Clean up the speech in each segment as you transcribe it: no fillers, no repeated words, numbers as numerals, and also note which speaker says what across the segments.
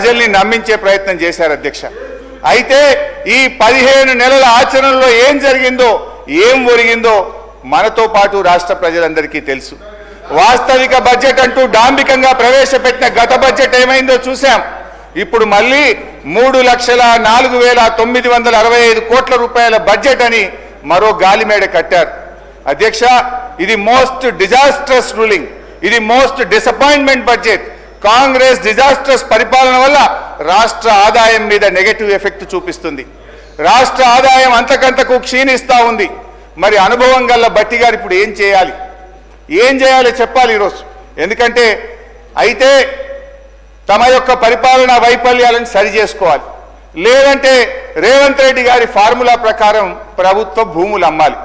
Speaker 1: ప్రజల్ని నమ్మించే ప్రయత్నం చేశారు అధ్యక్ష. అయితే ఈ 15 నెలల ఆచరణలో ఏం జరిగిందో ఏం ఒరిగిందో మనతో పాటు రాష్ట్ర ప్రజలందరికీ తెలుసు. వాస్తవిక బడ్జెట్ అంటూ డాంబికంగా ప్రవేశపెట్టిన గత బడ్జెట్ ఏమైందో చూశాం. ఇప్పుడు మళ్ళీ 3,04,965 కోట్ల రూపాయల బడ్జెట్ అని మరో గాలిమేడ కట్టారు. అధ్యక్ష, ఇది మోస్ట్ డిజాస్ట్రస్ రూలింగ్, ఇది most disappointment budget. Congress disastrous పరిపాలన వల్ల రాష్ట్ర ఆదాయం మీద నెగటివ్ ఎఫెక్ట్ చూపిస్తుంది. రాష్ట్ర ఆదాయం అంతకంతకు క్షీణిస్తూ ఉంది. మరి అనుభవం గల్ల భట్టి గారు ఇప్పుడు ఏం చేయాలి చెప్పాలి ఈరోజు. ఎందుకంటే అయితే తమ యొక్క పరిపాలనా వైఫల్యాలను సరి చేసుకోవాలి, లేదంటే రేవంత్ రెడ్డి గారి ఫార్ములా ప్రకారం ప్రభుత్వ భూములు అమ్మాలి.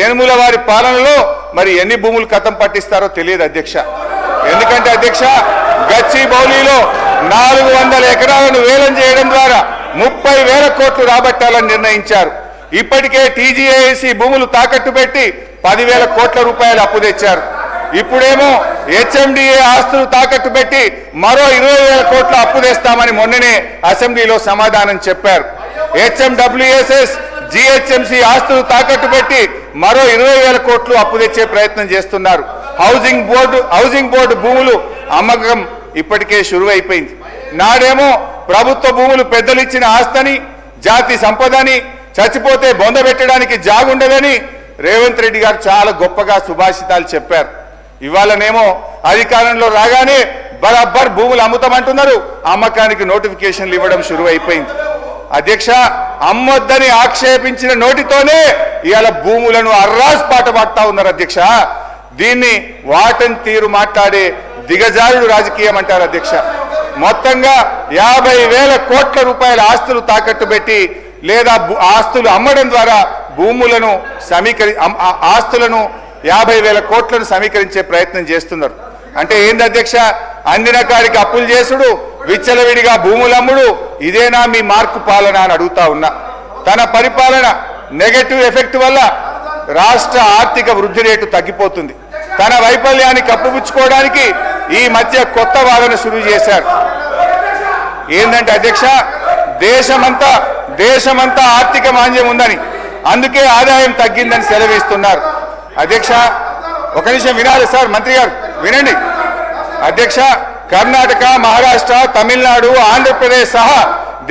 Speaker 1: ఏనుముల వారి పాలనలో మరి ఎన్ని భూములు కథం పట్టిస్తారో తెలియదు అధ్యక్ష. ఎందుకంటే అధ్యక్ష, గచ్చిబౌలిలో 400 ఎకరాలను వేలం చేయడం ద్వారా 30,000 కోట్లు రాబట్టాలని నిర్ణయించారు. ఇప్పటికే టీజీఏసీ భూములు తాకట్టు పెట్టి 10,000 కోట్ల రూపాయలు అప్పు తెచ్చారు. ఇప్పుడేమో హెచ్ఎండిఏ ఆస్తులు తాకట్టు పెట్టి మరో 20,000 కోట్ల అప్పు తెస్తామని మొన్ననే అసెంబ్లీలో సమాధానం చెప్పారు. హెచ్ఎండబ్ల్యూఎస్ఎస్ జిహెచ్ఎంసీ ఆస్తులు తాకట్టు పెట్టి మరో 20,000 కోట్లు అప్పు తెచ్చే ప్రయత్నం చేస్తున్నారు. హౌసింగ్ బోర్డు భూములు అమ్మకం ఇప్పటికే షురువైపోయింది. నాడేమో ప్రభుత్వ భూములు పెద్దలిచ్చిన ఆస్తని, జాతి సంపదని, చచ్చిపోతే బొంద పెట్టడానికి జాగుండదని రేవంత్ రెడ్డి గారు చాలా గొప్పగా సుభాషితాలు చెప్పారు. ఇవాళనేమో అధికారంలో రాగానే బరాబర్ భూములు అమ్ముతామంటున్నారు, అమ్మకానికి నోటిఫికేషన్లు ఇవ్వడం షురువైపోయింది. అధ్యక్ష, అమ్మొద్దని ఆక్షేపించిన నోటితోనే ఇవాళ భూములను అర్రాస్ పాట పాడుతా ఉన్నారు అధ్యక్ష. దీన్ని వాటన్ తీరు మాట్లాడే దిగజారుడు రాజకీయం అంటారు అధ్యక్ష. మొత్తంగా 50,000 కోట్ల రూపాయల ఆస్తులు తాకట్టు పెట్టి లేదా ఆస్తులు అమ్మడం ద్వారా భూములను ఆస్తులను 50,000 కోట్లను సమీకరించే ప్రయత్నం చేస్తున్నారు. అంటే ఏంది అధ్యక్ష, అందిన కాడికి అప్పులు చేసుడు, విచ్చలవిడిగా భూములమ్ముడు, ఇదేనా మీ మార్కు పాలన అని అడుగుతా ఉన్నా. తన పరిపాలన నెగటివ్ ఎఫెక్ట్ వల్ల రాష్ట్ర ఆర్థిక వృద్ధి రేటు తగ్గిపోతుంది. తన వైఫల్యాన్ని కప్పుపుచ్చుకోవడానికి ఈ మధ్య కొత్త వాదన శురు చేశారు. ఏంటంటే అధ్యక్ష, దేశమంతా ఆర్థిక మాంద్యం ఉందని, అందుకే ఆదాయం తగ్గిందని సెలవిస్తున్నారు. అధ్యక్ష, ఒక నిమిషం వినాలి సార్, మంత్రి గారు వినండి. అధ్యక్ష, కర్ణాటక, మహారాష్ట్ర, తమిళనాడు, ఆంధ్రప్రదేశ్ సహా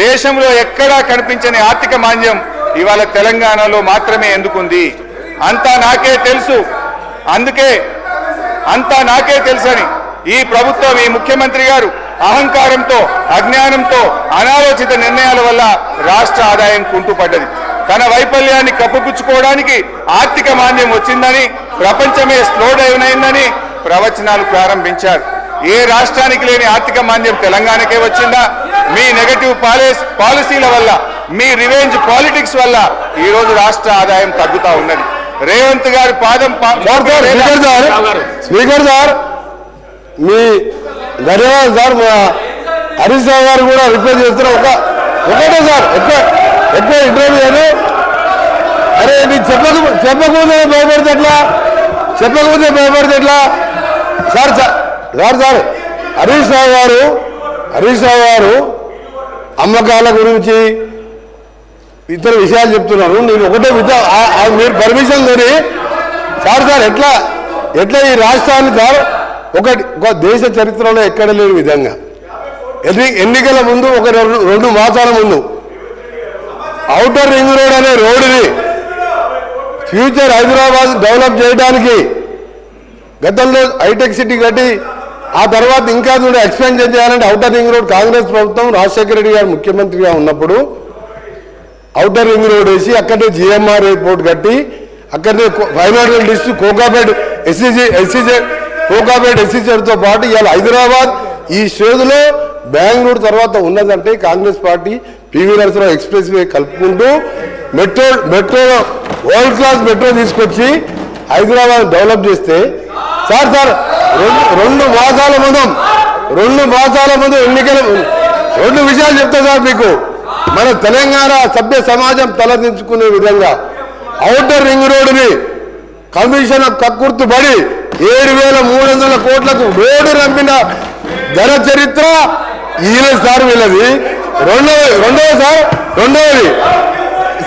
Speaker 1: దేశంలో ఎక్కడా కనిపించని ఆర్థిక మాంద్యం ఇవాళ తెలంగాణలో మాత్రమే ఎందుకుంది? అంతా నాకే తెలుసు, అందుకే అంతా నాకే తెలుసని ఈ ప్రభుత్వం, ఈ ముఖ్యమంత్రి గారు అహంకారంతో, అజ్ఞానంతో, అనాలోచిత నిర్ణయాల వల్ల రాష్ట్ర ఆదాయం కుంటుపడ్డది. తన వైఫల్యాన్ని కప్పుపుచ్చుకోవడానికి ఆర్థిక మాంద్యం వచ్చిందని, ప్రపంచమే స్లో డౌన్ అయిందని ప్రవచనాలు ప్రారంభించారు. ఏ రాష్ట్రానికి లేని ఆర్థిక మాంద్యం తెలంగాణకే వచ్చిందా? మీ నెగటివ్ పాలసీల వల్ల, మీ రివెంజ్ పాలిటిక్స్ వల్ల ఈరోజు రాష్ట్ర ఆదాయం తగ్గుతా ఉన్నది. రేవంత్ గారి పాదం
Speaker 2: స్పీకర్ సార్, మీ ధన్యవాదాలు సార్. మా హరీష్ రావు గారు కూడా రిక్వెస్ట్ చేస్తున్నారు. ఒకటే సార్, ఎక్కువ ఇంటర్వ్యూ అని. అరే నీకు చెప్పకముందే భయపడితే ఎట్లా సార్? హరీష్ రావు గారు అమ్మకాల గురించి ఇతర విషయాలు చెప్తున్నారు. నేను ఒకటే మీరు పర్మిషన్ తోని సార్ ఎట్లా ఈ రాష్ట్రాన్ని సార్ ఒక దేశ చరిత్రలో ఎక్కడ లేని విధంగా ఎన్నికల ముందు ఒక 2 మాసాల ముందు ఔటర్ రింగ్ రోడ్ అనే రోడ్డుని ఫ్యూచర్ హైదరాబాద్ డెవలప్ చేయడానికి గతంలో హైటెక్ సిటీ కట్టి ఆ తర్వాత ఇంకా కూడా ఎక్స్పెన్షన్ చేయాలంటే ఔటర్ రింగ్ రోడ్ కాంగ్రెస్ ప్రభుత్వం రాజశేఖర రెడ్డి గారు ముఖ్యమంత్రిగా ఉన్నప్పుడు ఔటర్ రింగ్ రోడ్ వేసి అక్కడే జిఎంఆర్ ఎయిర్పోర్ట్ కట్టి అక్కడనే ఫైనాన్షియల్ డిస్ట్రిక్ట్ కోకాపేట్ ఎస్సీజెడ్తో పాటు ఇవాళ హైదరాబాద్ ఈ స్టేజ్లో బెంగళూరు తర్వాత ఉన్నదంటే Congress party PV Narasimha Rao expressway కలుపుకుంటూ మెట్రో వరల్డ్ క్లాస్ మెట్రో తీసుకొచ్చి హైదరాబాద్ డెవలప్ చేస్తే సార్ 2 మాసాల ముందు ఎన్నికల 2 విషయాలు చెప్తా సార్ మీకు. మన తెలంగాణ సభ్య సమాజం తలదించుకునే విధంగా ఔటర్ రింగ్ రోడ్డుని కమిషన్ కక్కుర్తుపడి 7,300 కోట్లకు రోడ్డు రంపిన ఘన చరిత్ర ఈయన సార్ వీళ్ళది రెండవది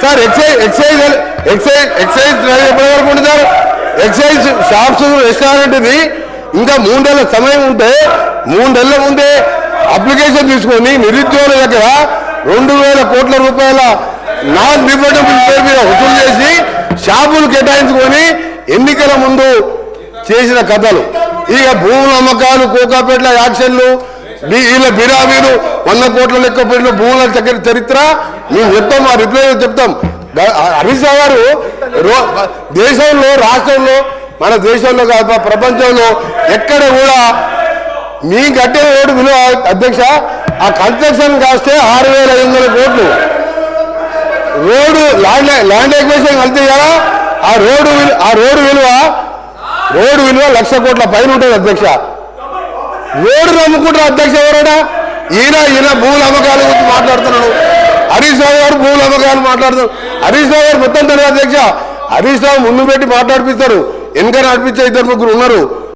Speaker 2: సార్ ఎక్సైజ్ ఎప్పటి వరకు ఉంది సార్? ఎక్సైజ్ షాప్స్ రెస్టారెంట్ ఇది ఇంకా 3 నెలల సమయం ఉంటే 3 నెలల ముందే అప్లికేషన్ తీసుకొని నిరుద్యోగుల దగ్గర 2,000 కోట్ల రూపాయల నాన్ రిఫండబుల్ పేరు మీద వసూలు చేసి షాపులు కేటాయించుకొని ఎన్నికల ముందు చేసిన కథలు. ఇక భూముల అమ్మకాలు, కోకాపేట్ల యాక్షన్లు, వీళ్ళ బిరామీలు 100 కోట్ల లెక్క పెట్టిన భూముల చరిత్ర మేము చెప్తాం, ఆ రిప్లై చెప్తాం. హరీష్ రావు గారు దేశంలో, రాష్ట్రంలో, మన దేశంలో కాదు ప్రపంచంలో ఎక్కడ కూడా మీ కట్టే రోడ్డు విలువ అధ్యక్ష ఆ కన్స్ట్రక్షన్ కాస్తే 6,500 కోట్లు. రోడ్డు ల్యాండ్ ఎక్విజిషన్ కలితే కదా ఆ రోడ్డు విలువ 1,00,000 కోట్ల పైన ఉంటుంది అధ్యక్ష. రోడ్డు నమ్ముకుంటారు అధ్యక్ష ఎవరైనా? ఈయన భూముల అమ్మకాల గురించి మాట్లాడుతున్నాడు. హరీష్ రావు గారు భూముల అమ్మకాలు మాట్లాడుతున్నారు. హరీష్ రావు గారు మొత్తం తెలియదు అధ్యక్ష. హరీష్ రావు ముందు పెట్టి మాట్లాడిపిస్తారు, వెనక నడిపించే 2-3 ఉన్నారు.